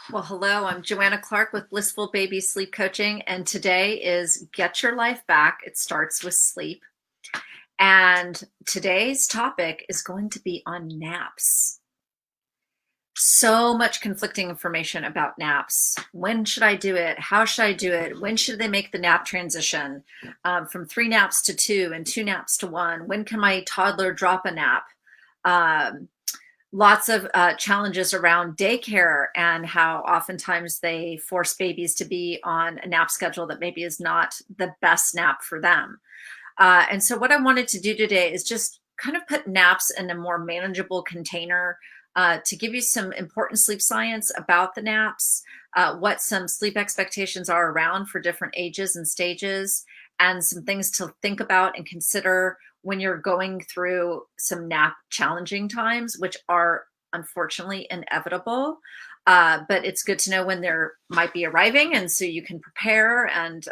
Well, hello, I'm Joanna Clark with Blissful Baby Sleep Coaching, and today is Get Your Life Back. It starts with sleep. And today's topic is going to be on naps. So much conflicting information about naps. When should I do it? How should I do it? When should they make the nap transition from 3 naps to 2 and 2 naps to 1? When can my toddler drop a nap? Um, Lots of challenges around daycare and how oftentimes they force babies to be on a nap schedule that maybe is not the best nap for them. And so what I wanted to do today is just kind of put naps in a more manageable container to give you some important sleep science about the naps, what some sleep expectations are around for different ages and stages, and some things to think about and consider when you're going through some nap challenging times, which are unfortunately inevitable. But it's good to know when they're might be arriving, and so you can prepare and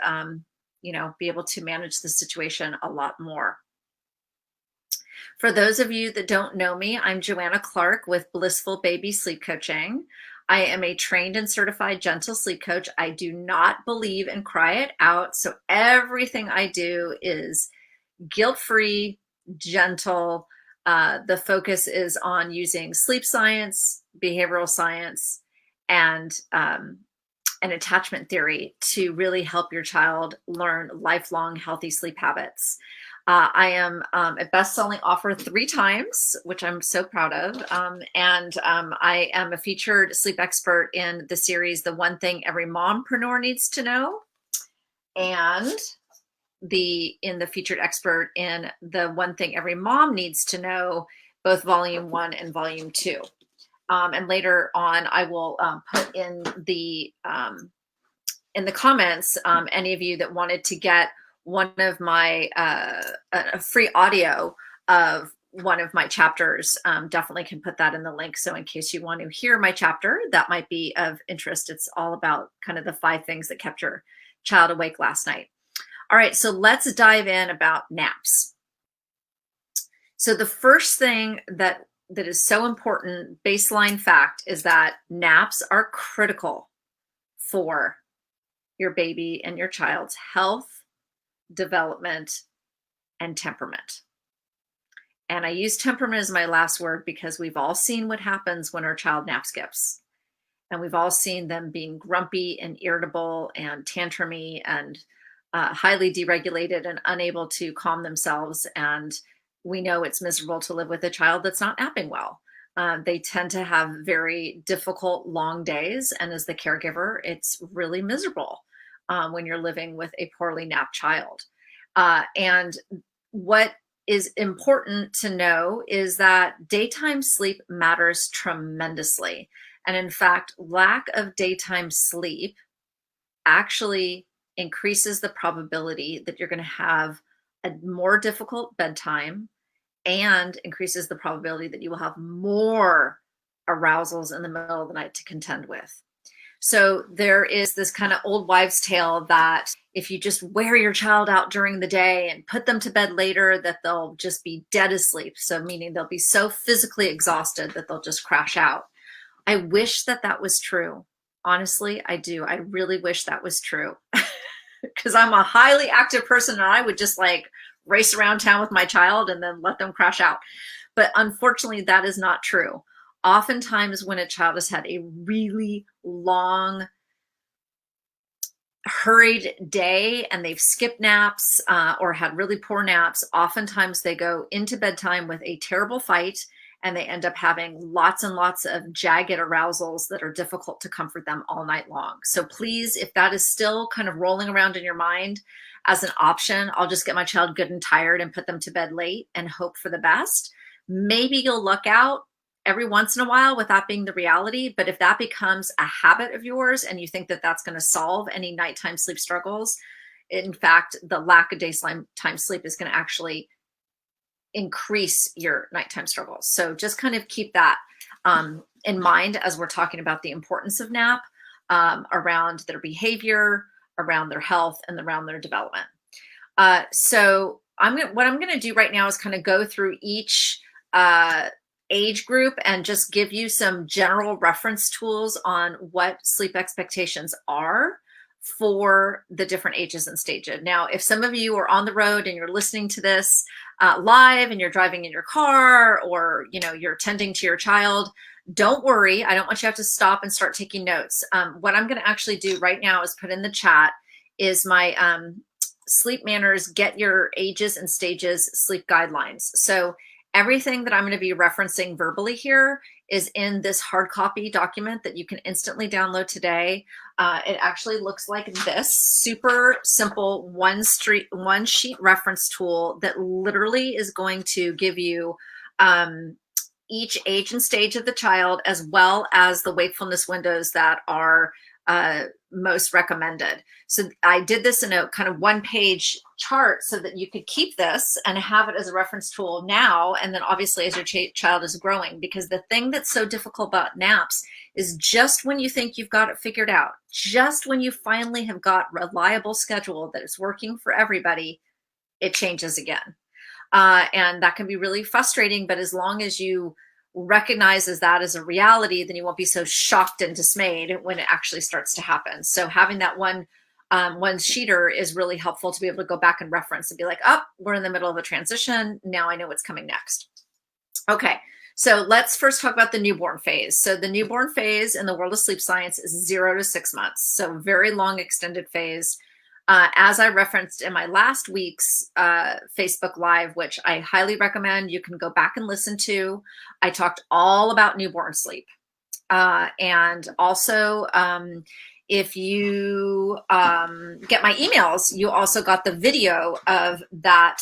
be able to manage the situation a lot more. For those of you that don't know me, I'm Joanna Clark with Blissful Baby Sleep Coaching. I am a trained and certified gentle sleep coach. I do not believe in cry it out. So everything I do is guilt-free, gentle. The focus is on using sleep science, behavioral science, and attachment theory to really help your child learn lifelong healthy sleep habits. I am a best-selling author 3 times, which I'm so proud of. I am a featured sleep expert in the series, The One Thing Every Mompreneur Needs to Know, and in the featured expert in The One Thing Every Mom Needs to Know, both volume 1 and volume 2. And later on, I will put in the comments, any of you that wanted to get one of my a free audio of one of my chapters, definitely can put that in the link. So in case you want to hear my chapter, that might be of interest. It's all about kind of the 5 things that kept your child awake last night. All right, so let's dive in about naps. So the first thing that is so important, baseline fact, is that naps are critical for your baby and your child's health, development, and temperament. And I use temperament as my last word because we've all seen what happens when our child nap skips. And we've all seen them being grumpy and irritable and tantrumy and highly deregulated and unable to calm themselves. And we know it's miserable to live with a child that's not napping well. They tend to have very difficult, long days. And as the caregiver, it's really miserable when you're living with a poorly napped child. And what is important to know is that daytime sleep matters tremendously. And in fact, lack of daytime sleep actually increases the probability that you're going to have a more difficult bedtime and increases the probability that you will have more arousals in the middle of the night to contend with. So there is this kind of old wives' tale that if you just wear your child out during the day and put them to bed later, that they'll just be dead asleep. So meaning they'll be so physically exhausted that they'll just crash out. I wish that that was true. Honestly, I do. I really wish that was true because I'm a highly active person and I would just like race around town with my child and then let them crash out. But unfortunately, that is not true. Oftentimes when a child has had a really long, hurried day and they've skipped naps or had really poor naps, oftentimes they go into bedtime with a terrible fight and they end up having lots and lots of jagged arousals that are difficult to comfort them all night long. So please, if that is still kind of rolling around in your mind as an option, I'll just get my child good and tired and put them to bed late and hope for the best. Maybe you'll luck out every once in a while with that being the reality. But if that becomes a habit of yours and you think that that's going to solve any nighttime sleep struggles, in fact, the lack of daytime sleep is going to actually increase your nighttime struggles. So just kind of keep that in mind as we're talking about the importance of nap around their behavior, around their health, and around their development. So what I'm going to do right now is kind of go through each age group and just give you some general reference tools on what sleep expectations are for the different ages and stages. Now, if some of you are on the road and you're listening to this live and you're driving in your car, or you're tending to your child, don't worry. I don't want you to have to stop and start taking notes. What I'm going to actually do right now is put in the chat is my Sleep Manners Get Your Ages and Stages sleep guidelines. So everything that I'm going to be referencing verbally here is in this hard copy document that you can instantly download today. It actually looks like this super simple one sheet reference tool that literally is going to give you each age and stage of the child, as well as the wakefulness windows that are most recommended. So I did this in a kind of one-page chart so that you could keep this and have it as a reference tool now, and then obviously as your child is growing. Because the thing that's so difficult about NAPS is just when you think you've got it figured out, just when you finally have got a reliable schedule that is working for everybody, it changes again. And that can be really frustrating, but as long as you recognizes that as a reality, then you won't be so shocked and dismayed when it actually starts to happen. So having that one sheeter is really helpful to be able to go back and reference and be like, oh, we're in the middle of a transition. Now I know what's coming next. Okay, so let's first talk about the newborn phase. So the newborn phase in the world of sleep science is 0 to 6 months. So very long extended phase. As I referenced in my last week's Facebook Live, which I highly recommend, you can go back and listen to. I talked all about newborn sleep. And also, if you get my emails, you also got the video of that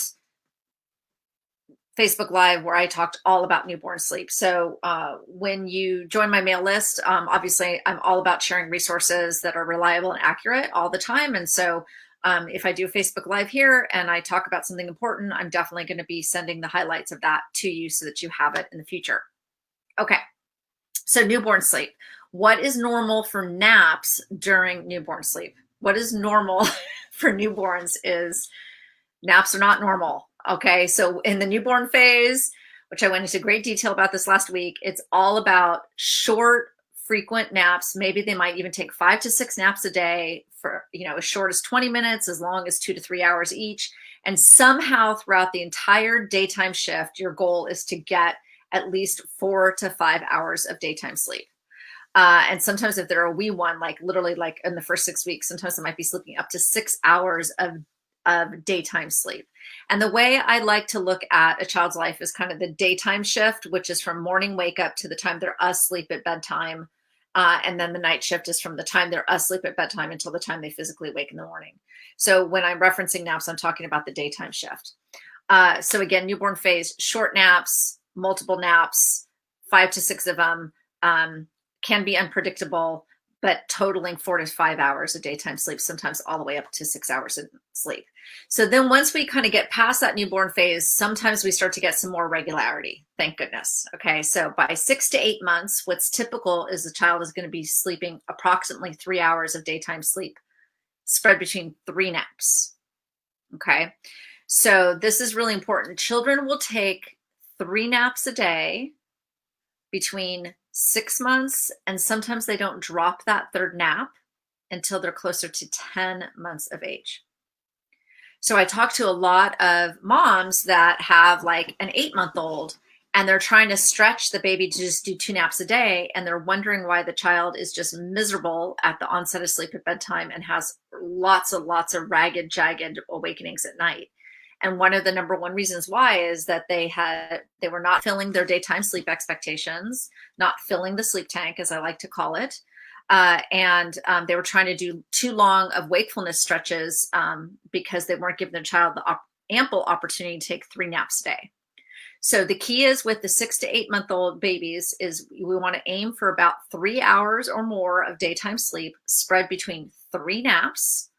Facebook Live where I talked all about newborn sleep. So when you join my mail list, obviously I'm all about sharing resources that are reliable and accurate all the time. And so if I do a Facebook Live here and I talk about something important, I'm definitely going to be sending the highlights of that to you so that you have it in the future. Okay, so newborn sleep. What is normal for naps during newborn sleep? What is normal for newborns is naps are not normal. Okay, so in the newborn phase, which I went into great detail about this last week, it's all about short, frequent naps. Maybe they might even take 5 to 6 naps a day for, as short as 20 minutes, as long as 2 to 3 hours each. And somehow throughout the entire daytime shift, your goal is to get at least 4 to 5 hours of daytime sleep. And sometimes if they're a wee one, like literally like in the first 6 weeks, sometimes I might be sleeping up to 6 hours of daytime sleep. And the way I like to look at a child's life is kind of the daytime shift, which is from morning wake up to the time they're asleep at bedtime. And then the night shift is from the time they're asleep at bedtime until the time they physically wake in the morning. So when I'm referencing naps, I'm talking about the daytime shift. So again, newborn phase, short naps, multiple naps, 5 to 6 of them, can be unpredictable, but totaling 4 to 5 hours of daytime sleep, sometimes all the way up to 6 hours of sleep. So then once we kind of get past that newborn phase, sometimes we start to get some more regularity, thank goodness. Okay, so by 6 to 8 months, what's typical is the child is going to be sleeping approximately 3 hours of daytime sleep, spread between 3 naps. Okay, so this is really important. Children will take 3 naps a day between 6 months, and sometimes they don't drop that third nap until they're closer to 10 months of age. So I talk to a lot of moms that have like an 8-month-old and they're trying to stretch the baby to just do 2 naps a day, and they're wondering why the child is just miserable at the onset of sleep at bedtime and has lots of ragged, jagged awakenings at night. And one of the number one reasons why is that they were not filling their daytime sleep expectations, not filling the sleep tank, as I like to call it. And they were trying to do too long of wakefulness stretches because they weren't giving their child the ample opportunity to take 3 naps a day. So the key is with the 6 to 8 month old babies is we want to aim for about 3 hours or more of daytime sleep spread between 3 naps.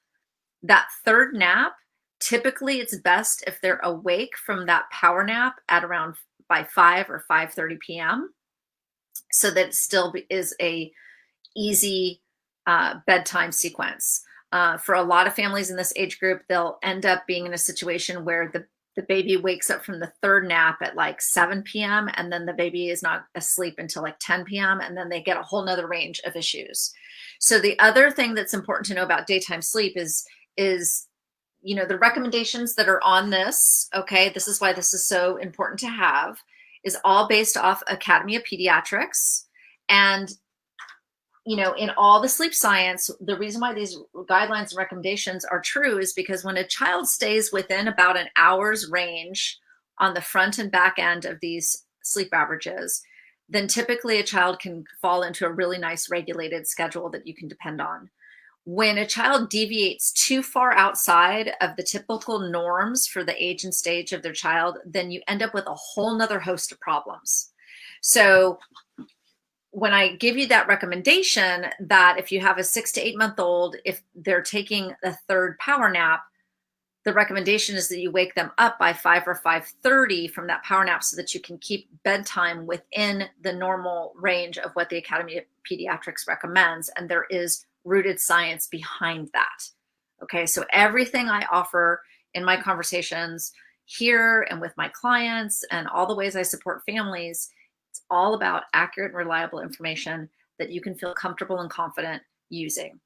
That third nap, typically it's best if they're awake from that power nap at around by 5 or 5:30 p.m. so that it still is a easy bedtime sequence. For a lot of families in this age group, they'll end up being in a situation where the the baby wakes up from the third nap at like 7 p.m. and then the baby is not asleep until like 10 p.m. and then they get a whole nother range of issues. So the other thing that's important to know about daytime sleep is the recommendations that are on this, okay, this is why this is so important to have, is all based off Academy of Pediatrics. And in all the sleep science, the reason why these guidelines and recommendations are true is because when a child stays within about an hour's range on the front and back end of these sleep averages, then typically a child can fall into a really nice regulated schedule that you can depend on. When a child deviates too far outside of the typical norms for the age and stage of their child, then you end up with a whole nother host of problems. So when I give you that recommendation that if you have a 6 to 8 month old, if they're taking a third power nap, the recommendation is that you wake them up by 5 or 5:30 from that power nap so that you can keep bedtime within the normal range of what the Academy of Pediatrics recommends. And there is rooted science behind that. Okay, so everything I offer in my conversations here and with my clients and all the ways I support families, it's all about accurate and reliable information that you can feel comfortable and confident using.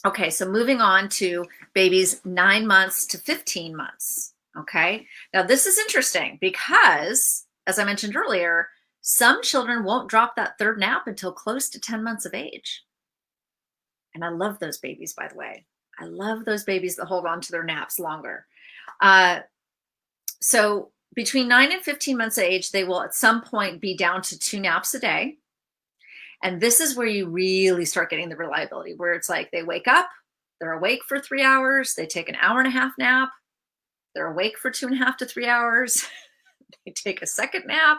Okay, so moving on to babies 9 months to 15 months. Okay, now this is interesting because, as I mentioned earlier, some children won't drop that third nap until close to 10 months of age. And I love those babies, by the way. I love those babies that hold on to their naps longer. So between 9 and 15 months of age, they will at some point be down to 2 naps a day. And this is where you really start getting the reliability, where it's like they wake up, they're awake for 3 hours, they take an hour and a half nap, they're awake for 2.5 to 3 hours, they take a second nap,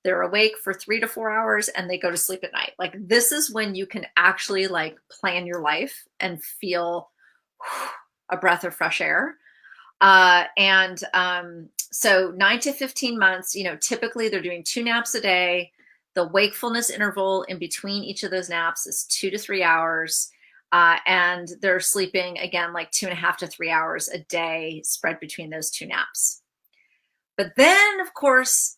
they're awake for 3 to 4 hours, and they go to sleep at night. Like, this is when you can actually like plan your life and feel a breath of fresh air. So 9 to 15 months, typically they're doing 2 naps a day. The wakefulness interval in between each of those naps is 2 to 3 hours. And they're sleeping again, like 2.5 to 3 hours a day spread between those 2 naps. But then, of course,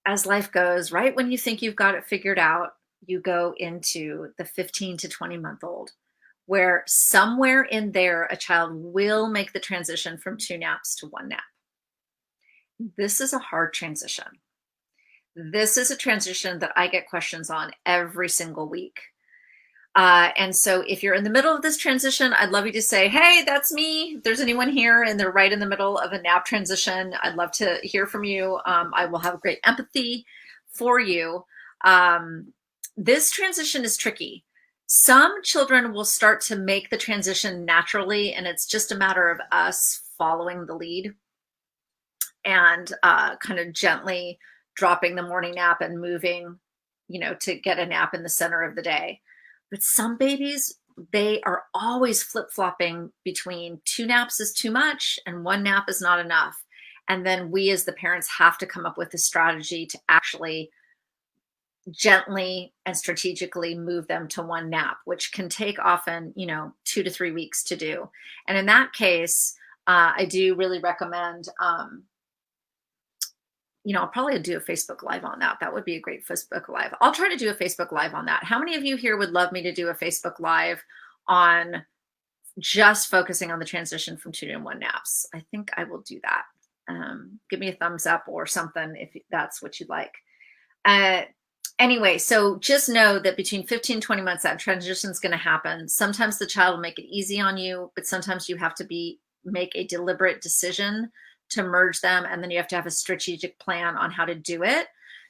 as life goes, right when you think you've got it figured out, you go into the 15 to 20 month old, where somewhere in there, a child will make the transition from 2 naps to 1 nap. This is a hard transition. This is a transition that I get questions on every single week. And so if you're in the middle of this transition, I'd love you to say, hey, that's me. If there's anyone here and they're right in the middle of a nap transition, I'd love to hear from you. I will have great empathy for you. This transition is tricky. Some children will start to make the transition naturally, and it's just a matter of us following the lead and kind of gently dropping the morning nap and moving, to get a nap in the center of the day. But some babies, they are always flip-flopping between 2 naps is too much and 1 nap is not enough. And then we as the parents have to come up with a strategy to actually gently and strategically move them to 1 nap, which can take often, 2 to 3 weeks to do. And in that case, I do really recommend, I'll probably do a Facebook Live on that. That would be a great Facebook Live. I'll try to do a Facebook Live on that. How many of you here would love me to do a Facebook Live on just focusing on the transition from 2 to 1 naps? I think I will do that. Give me a thumbs up or something if that's what you'd like. Anyway, so just know that between 15 and 20 months, that transition is going to happen. Sometimes the child will make it easy on you, but sometimes you have to make a deliberate decision to merge them. And then you have to have a strategic plan on how to do it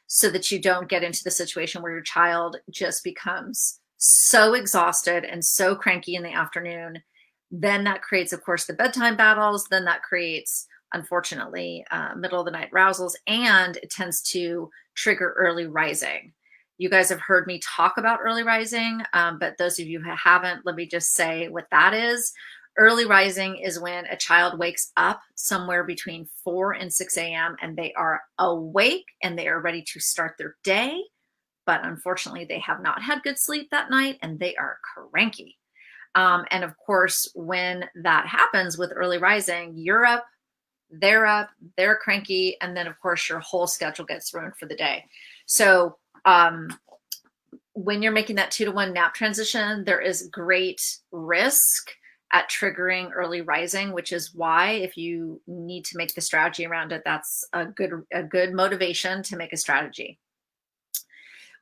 so that you don't get into the situation where your child just becomes so exhausted and so cranky in the afternoon. Then that creates, of course, the bedtime battles. Then that creates, unfortunately, middle of the night arousals, and it tends to trigger early rising. You guys have heard me talk about early rising, but those of you who haven't, let me just say what that is. Early rising is when a child wakes up somewhere between 4 and 6 a.m. and they are awake and they are ready to start their day. But unfortunately, they have not had good sleep that night and they are cranky. And of course, when that happens with early rising, you're up, they're up, they're cranky, and then of course your whole schedule gets ruined for the day. So when you're making that 2-to-1 nap transition, there is great risk at triggering early rising, which is why if you need to make the strategy around it, that's a good motivation to make a strategy.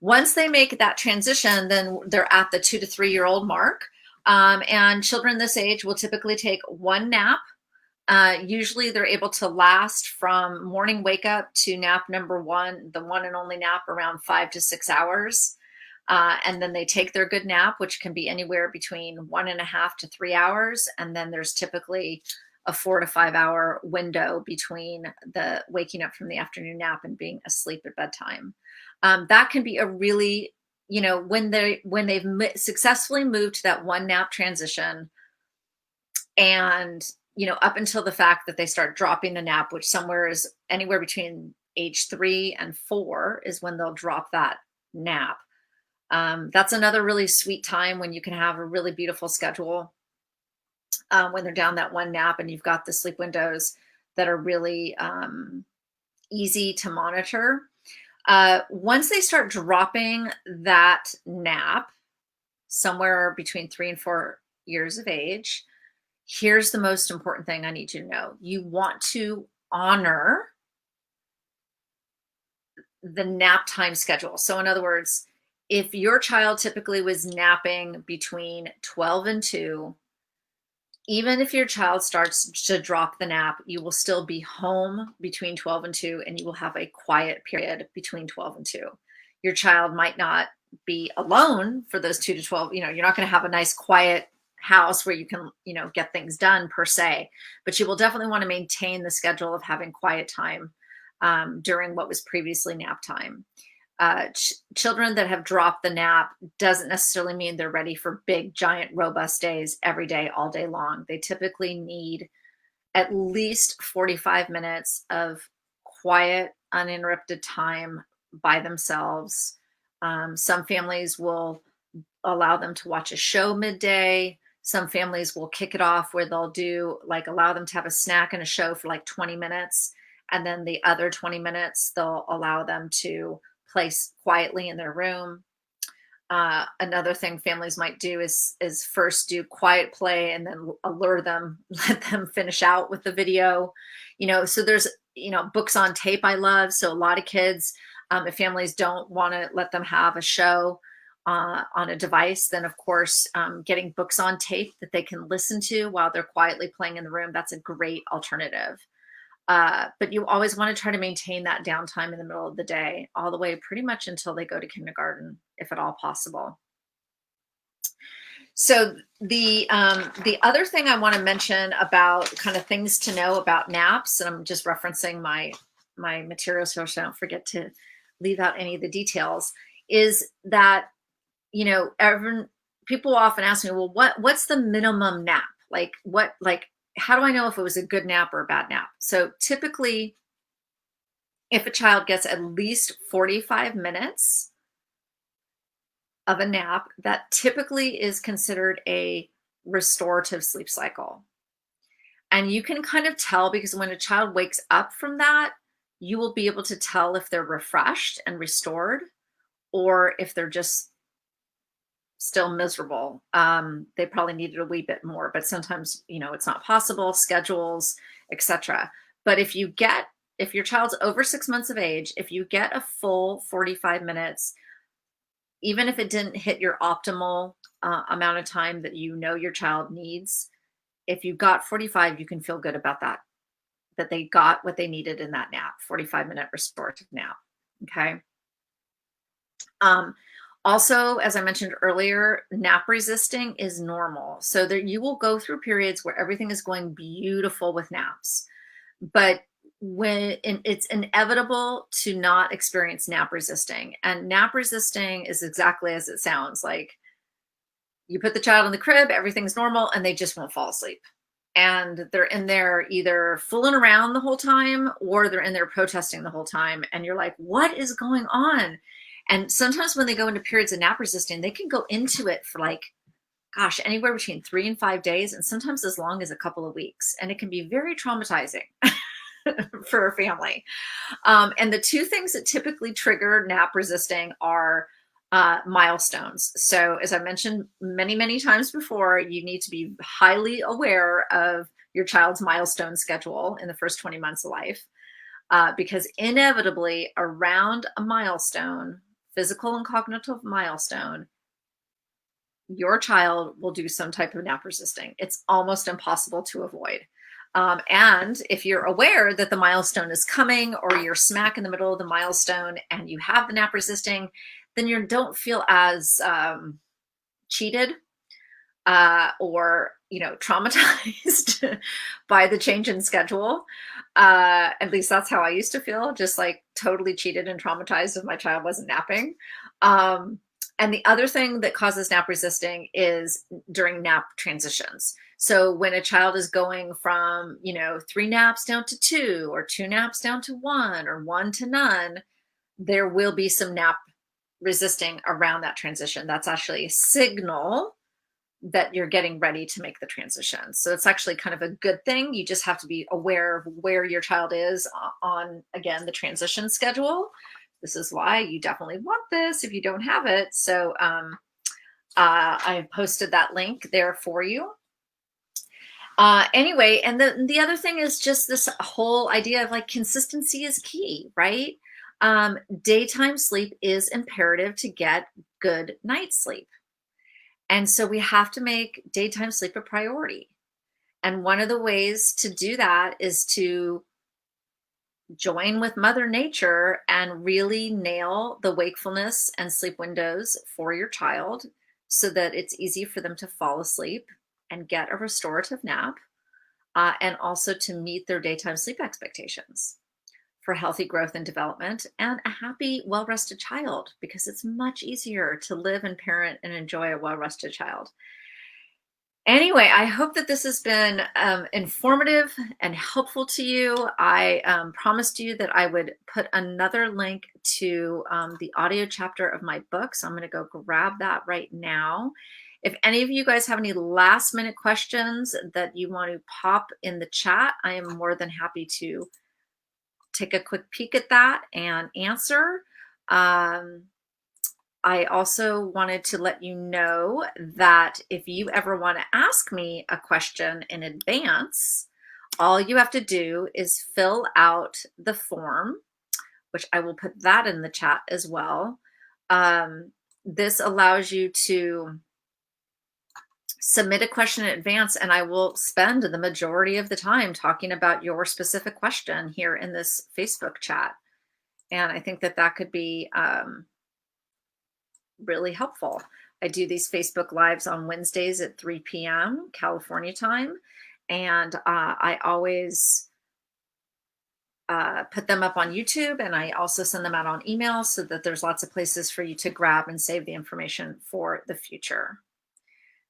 Once they make that transition, then they're at the 2 to 3 year old mark. And children this age will typically take one nap. Usually they're able to last from morning wake up to nap number one, the one and only nap, around 5 to 6 hours. And then they take their good nap, which can be anywhere between 1.5 to 3 hours. And then there's typically a 4 to 5 hour window between the waking up from the afternoon nap and being asleep at bedtime. That can be a really, when they've successfully moved to that one nap transition, and up until the fact that they start dropping the nap, which somewhere is anywhere between age 3 and 4 is when they'll drop that nap. That's another really sweet time when you can have a really beautiful schedule, when they're down that one nap and you've got the sleep windows that are really easy to monitor. Once they start dropping that nap, somewhere between 3 and 4 years of age, here's the most important thing I need you to know. You want to honor the nap time schedule. So in other words, if your child typically was napping between 12 and 2, even if your child starts to drop the nap, you will still be home between 12 and 2, and you will have a quiet period between 12 and 2. Your child might not be alone for those 2 to 12. You're not going to have a nice quiet house where you can, get things done per se, but you will definitely want to maintain the schedule of having quiet time during what was previously nap time. Children that have dropped the nap doesn't necessarily mean they're ready for big, giant, robust days every day, all day long. They typically need at least 45 minutes of quiet, uninterrupted time by themselves. Some families will allow them to watch a show midday. Some families will kick it off where they'll allow them to have a snack and a show for 20 minutes. And then the other 20 minutes, they'll allow them to place quietly in their room. Another thing families might do is first do quiet play and then allure them, let them finish out with the video. So there's, books on tape I love. So a lot of kids, if families don't want to let them have a show on a device, then of course, getting books on tape that they can listen to while they're quietly playing in the room, that's a great alternative. But you always want to try to maintain that downtime in the middle of the day, all the way pretty much until they go to kindergarten, if at all possible. So the other thing I want to mention about kind of things to know about naps, and I'm just referencing my materials here so I don't forget to leave out any of the details, is that people often ask me, well, what's the minimum nap? How do I know if it was a good nap or a bad nap? So typically, if a child gets at least 45 minutes of a nap, that typically is considered a restorative sleep cycle. And you can kind of tell, because when a child wakes up from that, you will be able to tell if they're refreshed and restored or if they're just still miserable. They probably needed a wee bit more, but sometimes, it's not possible, schedules, etc. But if your child's over 6 months of age, if you get a full 45 minutes, even if it didn't hit your optimal amount of time that your child needs, if you got 45, you can feel good about that they got what they needed in that nap, 45-minute restorative nap. Okay. Also, as I mentioned earlier, nap resisting is normal. So you will go through periods where everything is going beautiful with naps, but it's inevitable to not experience nap resisting. And nap resisting is exactly as it sounds. Like, you put the child in the crib, everything's normal, and they just won't fall asleep. And they're in there either fooling around the whole time or they're in there protesting the whole time. And you're like, what is going on? And sometimes when they go into periods of nap resisting, they can go into it for anywhere between 3 and 5 days, and sometimes as long as a couple of weeks. And it can be very traumatizing. for a family. And the two things that typically trigger nap resisting are milestones. So, as I mentioned many, many times before, you need to be highly aware of your child's milestone schedule in the first 20 months of life, because inevitably around a milestone, physical and cognitive milestone, your child will do some type of nap resisting. It's almost impossible to avoid. And if you're aware that the milestone is coming, or you're smack in the middle of the milestone and you have the nap resisting, then you don't feel as cheated or traumatized by the change in schedule. At least that's how I used to feel, just like totally cheated and traumatized if my child wasn't napping. And the other thing that causes nap resisting is during nap transitions. So when a child is going from, 3 naps down to 2, or 2 naps down to 1, or 1 to none, there will be some nap resisting around that transition. That's actually a signal that you're getting ready to make the transition. So it's actually kind of a good thing. You just have to be aware of where your child is on, again, the transition schedule. This is why you definitely want this if you don't have it. So I posted that link there for you. Anyway, and the other thing is just this whole idea of like consistency is key, right? Daytime sleep is imperative to get good night's sleep. And so we have to make daytime sleep a priority. And one of the ways to do that is to join with Mother Nature and really nail the wakefulness and sleep windows for your child so that it's easy for them to fall asleep and get a restorative nap, and also to meet their daytime sleep expectations for healthy growth and development and a happy, well-rested child, because it's much easier to live and parent and enjoy a well-rested child. Anyway, I hope that this has been informative and helpful to you. I promised you that I would put another link to the audio chapter of my book, so I'm going to go grab that right now. If any of you guys have any last minute questions that you want to pop in the chat, I am more than happy to take a quick peek at that and answer. I also wanted to let you know that if you ever want to ask me a question in advance, all you have to do is fill out the form, which I will put that in the chat as well. This allows you to submit a question in advance, and I will spend the majority of the time talking about your specific question here in this Facebook chat. And I think that that could be really helpful. I do these Facebook Lives on Wednesdays at 3 p.m. California time, and I always put them up on YouTube, and I also send them out on email so that there's lots of places for you to grab and save the information for the future.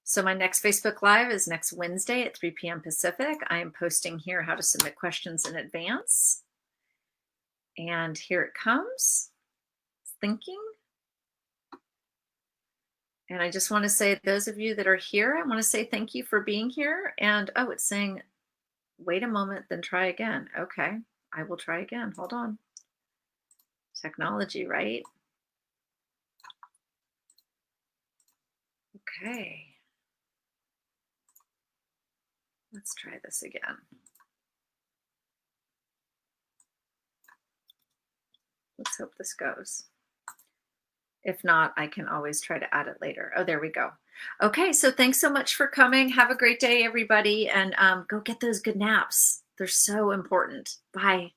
So my next Facebook Live is next Wednesday at 3 p.m. Pacific. I am posting here how to submit questions in advance. And here it comes. It's thinking. And I just want to say, those of you that are here, I want to say thank you for being here. And oh, it's saying, wait a moment, then try again. Okay, I will try again. Hold on. Technology, right? Okay. Let's try this again. Let's hope this goes. If not, I can always try to add it later. Oh, there we go. Okay, so thanks so much for coming. Have a great day, everybody, and go get those good naps. They're so important. Bye.